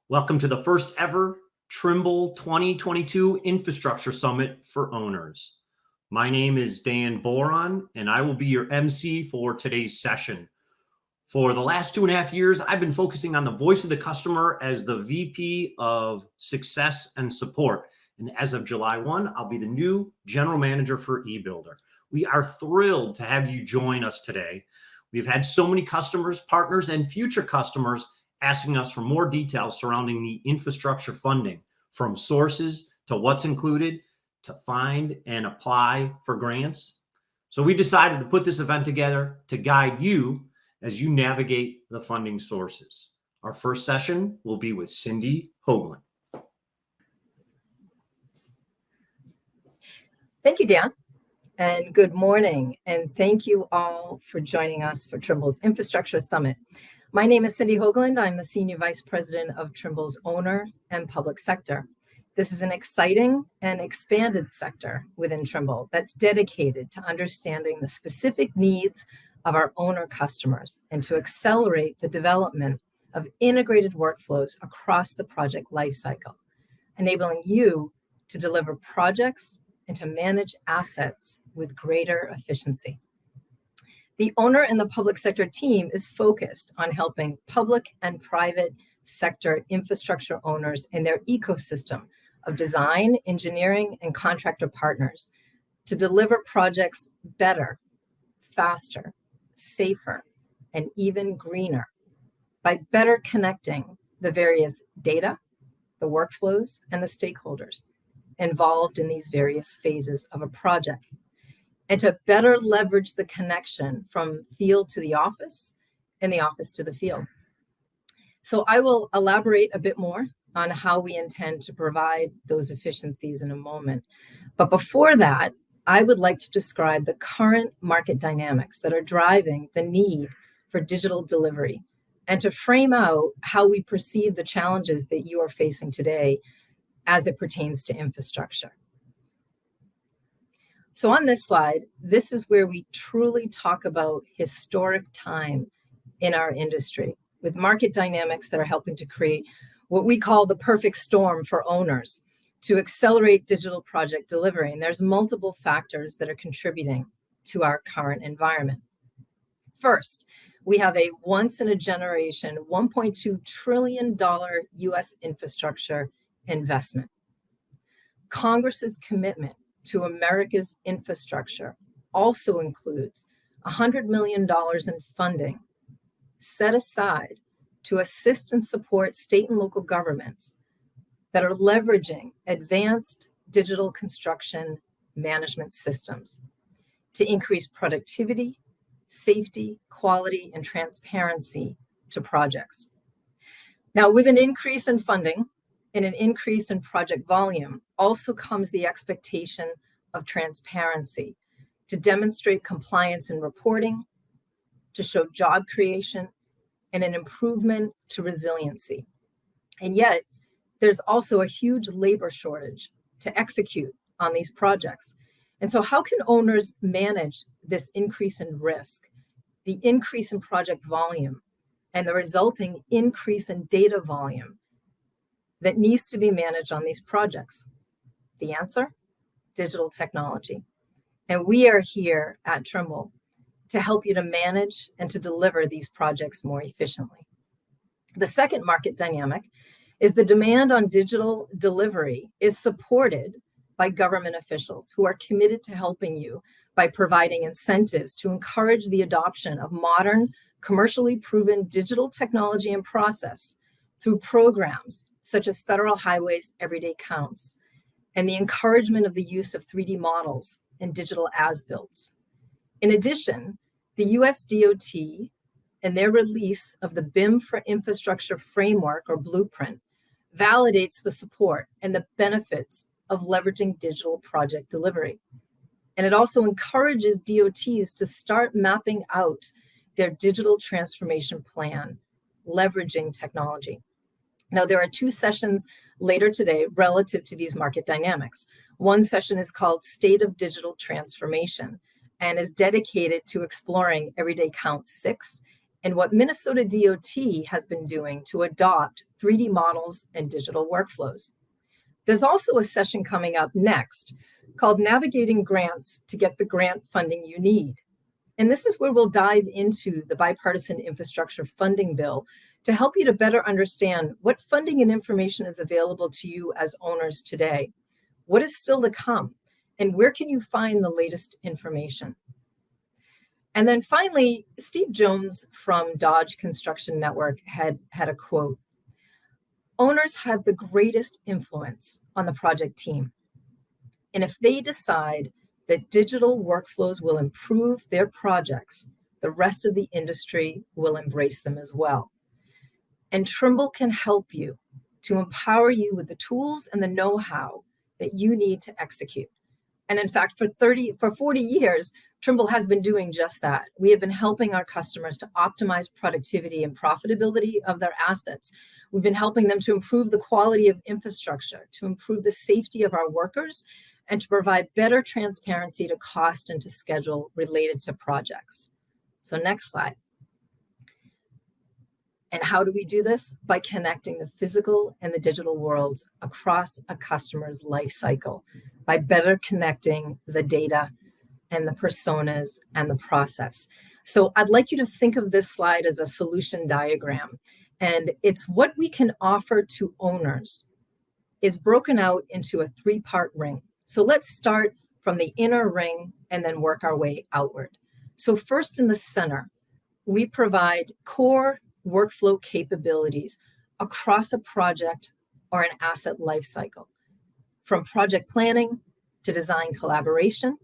Welcome to the first ever Trimble 2022 Infrastructure Summit for Owners. My name is Dan Boron, and I will be your MC for today's session. For the last 2.5 years, I've been focusing on the voice of the customer as the VP of Success and Support. And as of July 1, I'll be the new General Manager for eBuilder. We are thrilled to have you join us today. We've had so many customers, partners, and future customers asking us for more details surrounding the infrastructure funding, from sources to what's included, to find and apply for grants. So we decided to put this event together to guide you as you navigate the funding sources. Our first session will be with Cyndee Hoagland. Thank you, Dan, and good morning. And thank you all for joining us for Trimble's Infrastructure Summit. My name is Cyndee Hoagland. I'm the Senior Vice President of Trimble's Owner and Public Sector. This is an exciting and expanded sector within Trimble that's dedicated to understanding the specific needs of our owner customers and to accelerate the development of integrated workflows across the project lifecycle, enabling you to deliver projects and to manage assets with greater efficiency. The owner and the public sector team is focused on helping public and private sector infrastructure owners in their ecosystem of design, engineering, and contractor partners to deliver projects better, faster, safer, and even greener by better connecting the various data, the workflows, and the stakeholders involved in these various phases of a project, and to better leverage the connection from field to the office and the office to the field. So I will elaborate a bit more on how we intend to provide those efficiencies in a moment. But before that, I would like to describe the current market dynamics that are driving the need for digital delivery and to frame out how we perceive the challenges that you are facing today as it pertains to infrastructure. So on this slide, this is where we truly talk about historic time in our industry, with market dynamics that are helping to create what we call the perfect storm for owners to accelerate digital project delivery. And there's multiple factors that are contributing to our current environment. First, we have a once-in-a-generation $1.2 trillion U.S. infrastructure investment. Congress's commitment to America's infrastructure also includes $100 million in funding set aside to assist and support state and local governments that are leveraging advanced digital construction management systems to increase productivity, safety, quality, and transparency to projects. Now, with an increase in funding and an increase in project volume also comes the expectation of transparency to demonstrate compliance in reporting, to show job creation, and an improvement to resiliency. And yet, there's also a huge labor shortage to execute on these projects. And so how can owners manage this increase in risk, the increase in project volume, and the resulting increase in data volume that needs to be managed on these projects? The answer? Digital technology. And we are here at Trimble to help you to manage and to deliver these projects more efficiently. The second market dynamic is the demand on digital delivery is supported by government officials who are committed to helping you by providing incentives to encourage the adoption of modern, commercially proven digital technology and process through programs such as Federal Highways Everyday Counts, and the encouragement of the use of 3D models and digital as-builts. In addition, the US DOT and their release of the BIM for Infrastructure Framework or Blueprint validates the support and the benefits of leveraging digital project delivery. And it also encourages DOTs to start mapping out their digital transformation plan, leveraging technology. Now, there are 2 sessions later today relative to these market dynamics. One session is called State of Digital Transformation and is dedicated to exploring Everyday Count 6 and what Minnesota DOT has been doing to adopt 3D models and digital workflows. There's also a session coming up next called Navigating Grants to Get the Grant Funding You Need. And this is where we'll dive into the bipartisan infrastructure funding bill to help you to better understand what funding and information is available to you as owners today, what is still to come, and where can you find the latest information. And then finally, Steve Jones from Dodge Construction Network had a quote: "Owners have the greatest influence on the project team. And if they decide that digital workflows will improve their projects, the rest of the industry will embrace them as well. And Trimble can help you to empower you with the tools and the know-how that you need to execute." And in fact, for 40 years, Trimble has been doing just that. We have been helping our customers to optimize productivity and profitability of their assets. We've been helping them to improve the quality of infrastructure, to improve the safety of our workers, and to provide better transparency to cost and to schedule related to projects. So next slide. And how do we do this? By connecting the physical and the digital worlds across a customer's life cycle, by better connecting the data and the personas and the process. So I'd like you to think of this slide as a solution diagram. And it's what we can offer to owners is broken out into a 3-part ring. So let's start from the inner ring and then work our way outward. So first, in the center, we provide core workflow capabilities across a project or an asset lifecycle, from project planning to design collaboration,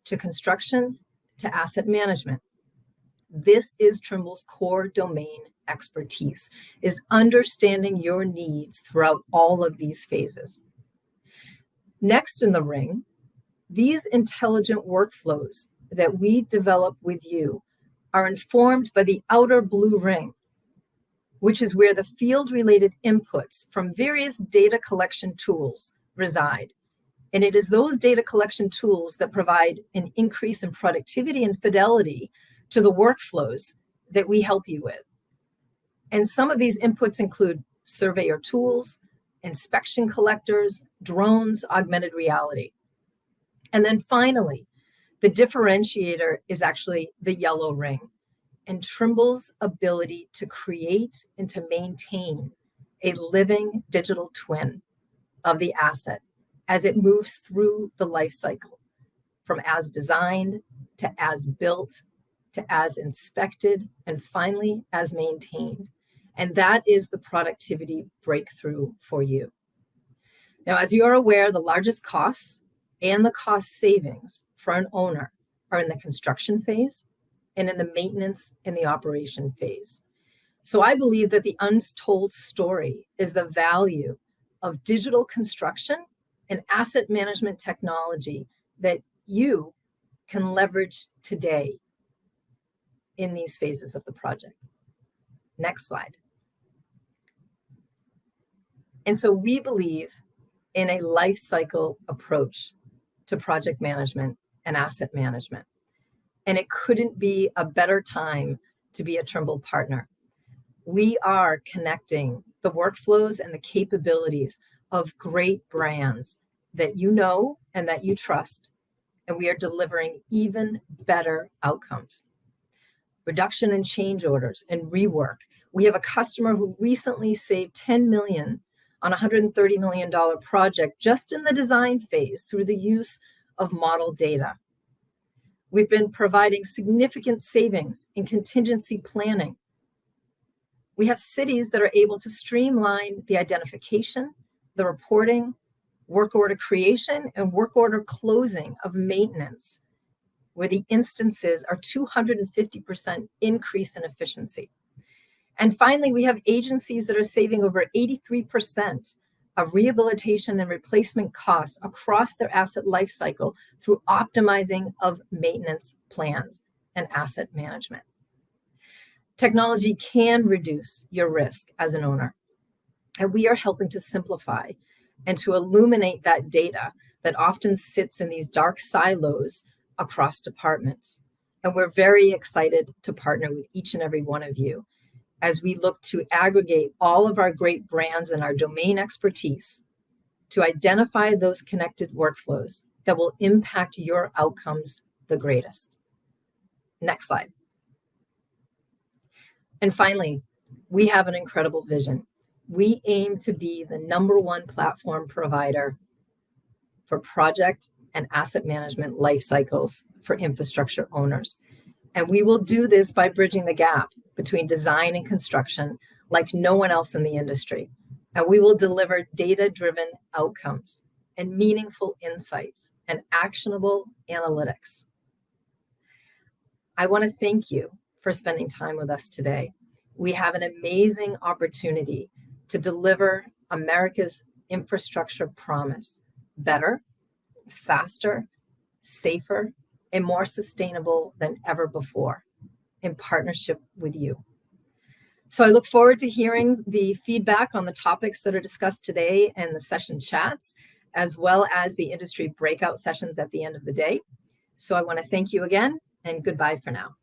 to construction, to asset management. This is Trimble's core domain expertise, is understanding your needs throughout all of these phases. Next in the ring, these intelligent workflows that we develop with you are informed by the outer blue ring, which is where the field-related inputs from various data collection tools reside. And it is those data collection tools that provide an increase in productivity and fidelity to the workflows that we help you with. And some of these inputs include surveyor tools, inspection collectors, drones, augmented reality. And then finally, the differentiator is actually the yellow ring and Trimble's ability to create and to maintain a living digital twin of the asset as it moves through the life cycle, from as designed to as built to as inspected and finally as maintained. And that is the productivity breakthrough for you. Now, as you are aware, the largest costs and the cost savings for an owner are in the construction phase and in the maintenance and the operation phase. So I believe that the untold story is the value of digital construction and asset management technology that you can leverage today in these phases of the project. Next slide. And so we believe in a life cycle approach to project management and asset management. And it couldn't be a better time to be a Trimble partner. We are connecting the workflows and the capabilities of great brands that you know and that you trust, and we are delivering even better outcomes. Reduction in change orders and rework. We have a customer who recently saved $10 million on a $130 million project just in the design phase through the use of model data. We've been providing significant savings in contingency planning. We have cities that are able to streamline the identification, the reporting, work order creation, and work order closing of maintenance, where the instances are 250% increase in efficiency. And finally, we have agencies that are saving over 83% of rehabilitation and replacement costs across their asset lifecycle through optimizing of maintenance plans and asset management. Technology can reduce your risk as an owner, and we are helping to simplify and to illuminate that data that often sits in these dark silos across departments. And we're very excited to partner with each and every one of you as we look to aggregate all of our great brands and our domain expertise to identify those connected workflows that will impact your outcomes the greatest. Next slide. And finally, we have an incredible vision. We aim to be the #1 platform provider for project and asset management life cycles for infrastructure owners. And we will do this by bridging the gap between design and construction like no one else in the industry. And we will deliver data-driven outcomes and meaningful insights and actionable analytics. I want to thank you for spending time with us today. We have an amazing opportunity to deliver America's infrastructure promise better, faster, safer, and more sustainable than ever before in partnership with you. So I look forward to hearing the feedback on the topics that are discussed today and the session chats, as well as the industry breakout sessions at the end of the day. So I want to thank you again, and goodbye for now.